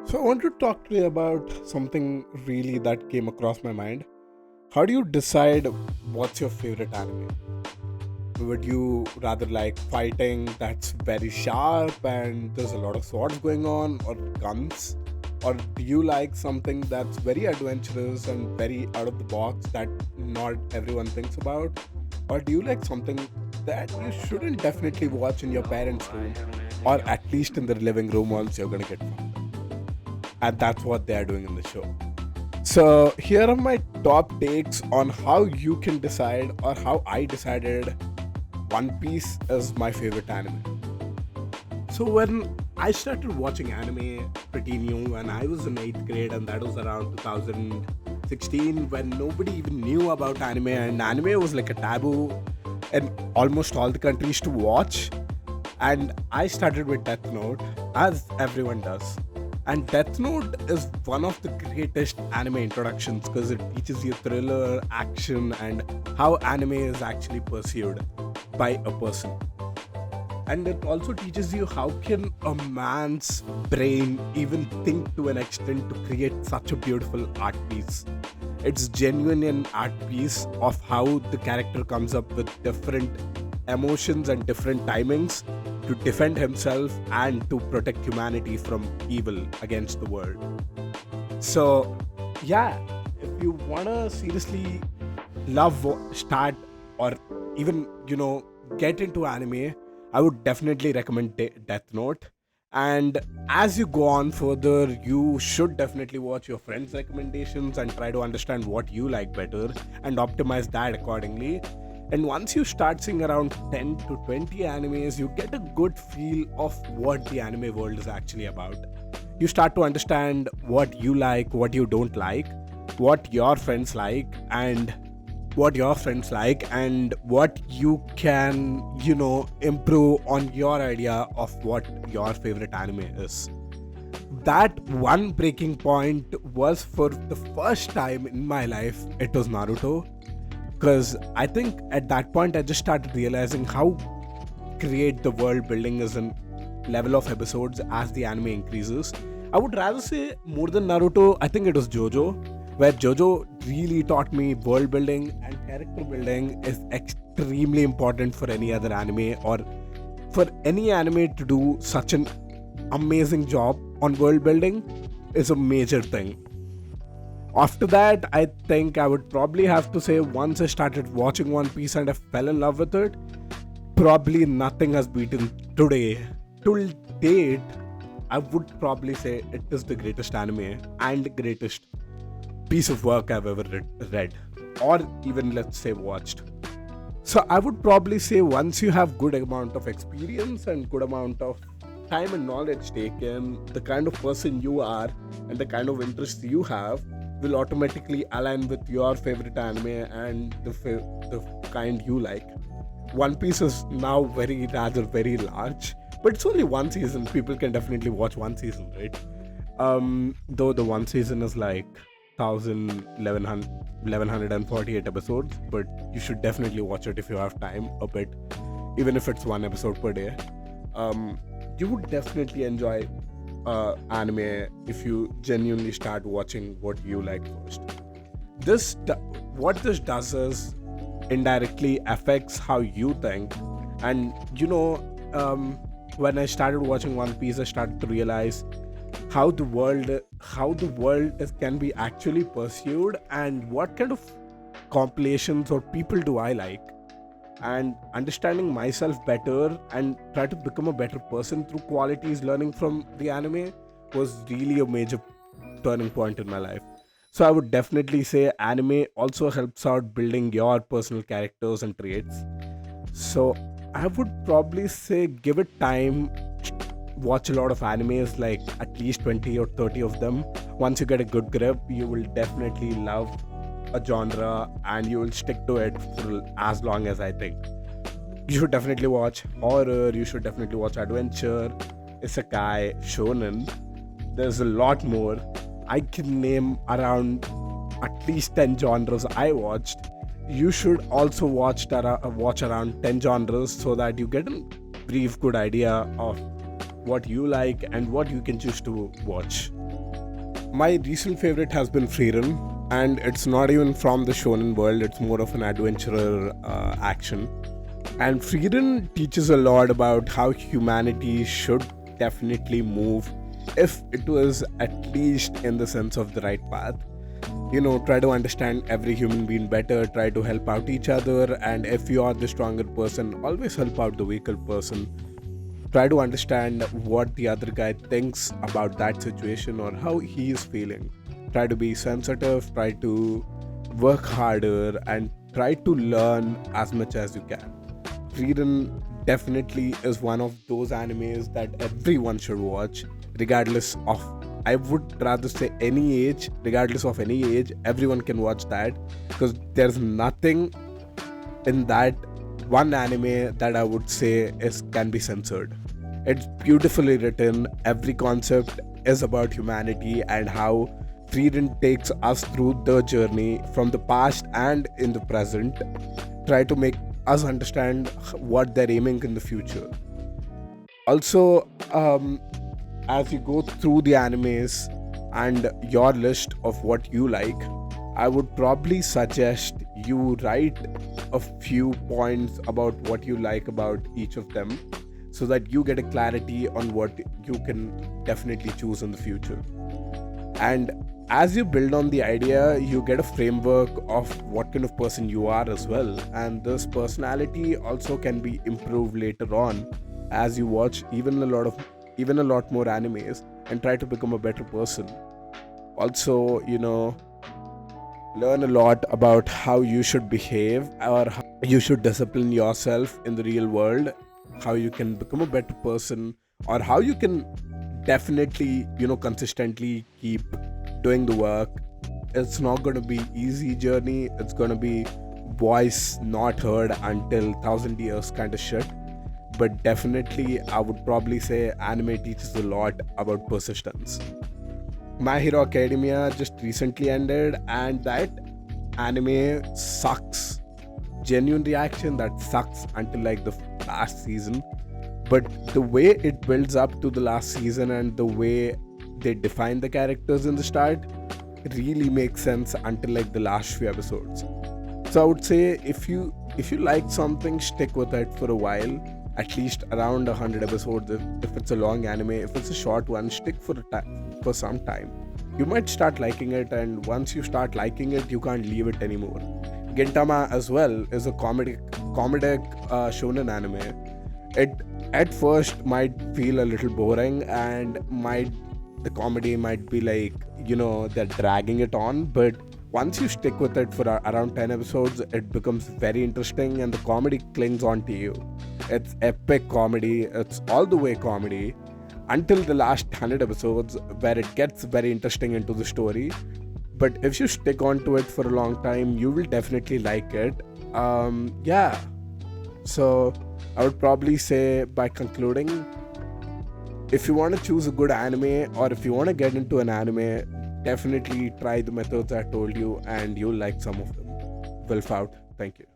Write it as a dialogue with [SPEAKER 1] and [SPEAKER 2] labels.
[SPEAKER 1] So, I want to talk to you about something really that came across my mind. How do you decide what's your favorite anime? Would you rather like fighting that's very sharp and there's a lot of swords going on, or guns? Or do you like something that's very adventurous and very out of the box that not everyone thinks about? Or do you like something that you shouldn't definitely watch in your parents' room, or at least in their living room once you're gonna get fucked? And that's what they are doing in the show. So, here are my top takes on how you can decide, or how I decided One Piece is my favorite anime. So, when I started watching anime pretty new when I was in 8th grade, and that was around 2016, when nobody even knew about anime, and anime was like a taboo in almost all the countries to watch. And I started with Death Note, as everyone does. And Death Note is one of the greatest anime introductions because it teaches you thriller, action, and how anime is actually pursued by a person. And it also teaches you how can a man's brain even think to an extent to create such a beautiful art piece. It's genuine an art piece of how the character comes up with different emotions and different timings to defend himself and to protect humanity from evil against the world. So, yeah, if you wanna seriously start, or even get into anime, I would definitely recommend Death Note. And as you go on further, you should definitely watch your friends' recommendations and try to understand what you like better and optimize that accordingly. And once you start seeing around 10 to 20 animes, you get a good feel of what the anime world is actually about. You start to understand what you like, what you don't like, what your friends like, and what you can, improve on your idea of what your favorite anime is. That one breaking point was, for the first time in my life, it was Naruto. Because I think at that point I just started realizing how great the world building is in level of episodes as the anime increases. I would rather say more than Naruto, I think it was JoJo, where JoJo really taught me world building, and character building is extremely important for any other anime, or for any anime to do such an amazing job on world building is a major thing. After that, I think I would probably have to say, once I started watching One Piece and I fell in love with it, probably nothing has beaten today. Till date, I would probably say it is the greatest anime and greatest piece of work I've ever read, or even, let's say, watched. So I would probably say, once you have good amount of experience and good amount of time and knowledge taken, the kind of person you are and the kind of interests you have will automatically align with your favorite anime and the kind you like. One Piece is now very large, but it's only one season. People can definitely watch one season, right? Though the one season is like 1148 episodes, but you should definitely watch it if you have time a bit, even if it's one episode per day. You would definitely enjoy anime if you genuinely start watching what you like first. What this does is indirectly affects how you think. And when I started watching One Piece, I started to realize how the world can be actually pursued, and what kind of compilations or people do I like. And understanding myself better and try to become a better person through qualities learning from the anime was really a major turning point in my life. So I would definitely say anime also helps out building your personal characters and traits. So I would probably say, give it time, watch a lot of animes, like at least 20 or 30 of them. Once you get a good grip, you will definitely love a genre and you will stick to it for as long as I think. You should definitely watch horror, you should definitely watch adventure, isekai, shonen. There's a lot more. I can name around at least 10 genres I watched. You should also watch around 10 genres so that you get a brief good idea of what you like, and what you can choose to watch. My recent favorite has been Freedom, and it's not even from the shonen world, it's more of an adventurer action. And Freedom teaches a lot about how humanity should definitely move if it was at least in the sense of the right path. Try to understand every human being better, try to help out each other, and if you are the stronger person, always help out the weaker person. Try to understand what the other guy thinks about that situation or how he is feeling. Try to be sensitive, try to work harder, and try to learn as much as you can. Freedom definitely is one of those animes that everyone should watch, regardless of, I would rather say, any age. Regardless of any age, everyone can watch that, because there's nothing in that one anime that I would say can be censored. It's beautifully written. Every concept is about humanity and how Freedom takes us through the journey from the past and in the present. Try to make us understand what they're aiming in the future. Also, as you go through the animes and your list of what you like, I would probably suggest you write a few points about what you like about each of them, so that you get a clarity on what you can definitely choose in the future. And as you build on the idea, you get a framework of what kind of person you are as well. And this personality also can be improved later on as you watch even a lot more animes and try to become a better person. Also, learn a lot about how you should behave or how you should discipline yourself in the real world, how you can become a better person, or how you can definitely consistently keep doing the work. It's not going to be easy journey. It's going to be voice not heard until 1,000 years kind of shit. But definitely I would probably say anime teaches a lot about persistence. My Hero Academia just recently ended, and that anime sucks. Genuine reaction, that sucks until like the last season. But the way it builds up to the last season and the way they define the characters in the start really makes sense until like the last few episodes. So I would say if you like something, stick with it for a while, at least around 100 episodes. If it's a long anime, if it's a short one, stick for some time. You might start liking it, and once you start liking it, you can't leave it anymore. Gintama as well is a comedic shonen anime. It at first might feel a little boring, and the comedy might be like, they're dragging it on, but once you stick with it for around 10 episodes, it becomes very interesting and the comedy clings on to you. It's epic comedy, it's all the way comedy until the last 100 episodes, where it gets very interesting into the story. But if you stick on to it for a long time, you will definitely like it. Yeah. So I would probably say, by concluding, if you want to choose a good anime, or if you want to get into an anime, definitely try the methods I told you and you'll like some of them. Wilf out. Thank you.